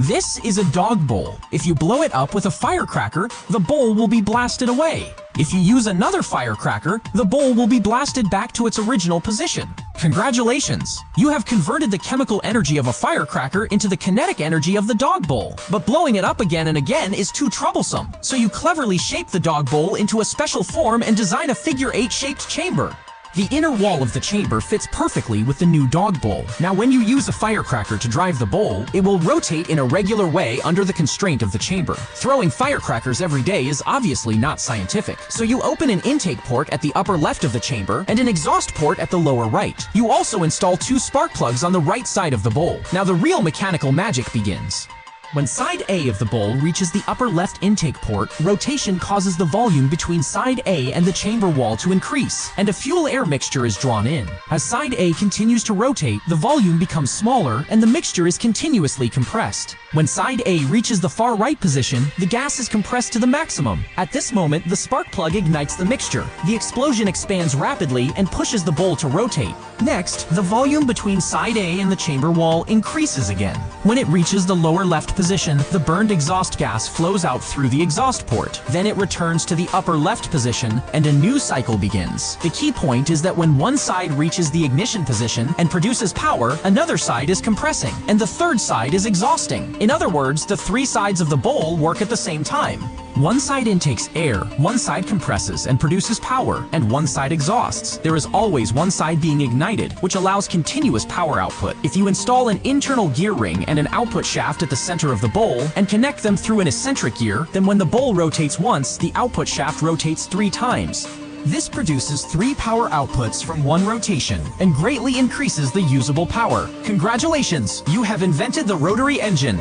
This is a dog bowl. If you blow it up with a firecracker, the bowl will be blasted away. If you use another firecracker, the bowl will be blasted back to its original position. Congratulations! You have converted the chemical energy of a firecracker into the kinetic energy of the dog bowl. But blowing it up again and again is too troublesome, so you cleverly shape the dog bowl into a special form and design a figure 8-shaped chamber. The inner wall of the chamber fits perfectly with the new dog bowl. Now when you use a firecracker to drive the bowl, it will rotate in a regular way under the constraint of the chamber. Throwing firecrackers every day is obviously not scientific, so you open an intake port at the upper left of the chamber and an exhaust port at the lower right. You also install 2 spark plugs on the right side of the bowl. Now the real mechanical magic begins. When side A of the bowl reaches the upper left intake port, rotation causes the volume between side A and the chamber wall to increase, and a fuel-air mixture is drawn in. As side A continues to rotate, the volume becomes smaller and the mixture is continuously compressed. When side A reaches the far right position, the gas is compressed to the maximum. At this moment, the spark plug ignites the mixture. The explosion expands rapidly and pushes the bowl to rotate. Next, the volume between side A and the chamber wall increases again. When it reaches the lower left position, the burned exhaust gas flows out through the exhaust port. Then it returns to the upper left position and a new cycle begins. The key point is that when one side reaches the ignition position and produces power, another side is compressing, and the third side is exhausting. In other words, the 3 sides of the bowl work at the same time. One side intakes air, one side compresses and produces power, and one side exhausts. There is always one side being ignited, which allows continuous power output. If you install an internal gear ring and an output shaft at the center of the bowl and connect them through an eccentric gear, then when the bowl rotates once, the output shaft rotates 3 times. This produces 3 power outputs from 1 rotation and greatly increases the usable power. Congratulations! You have invented the rotary engine.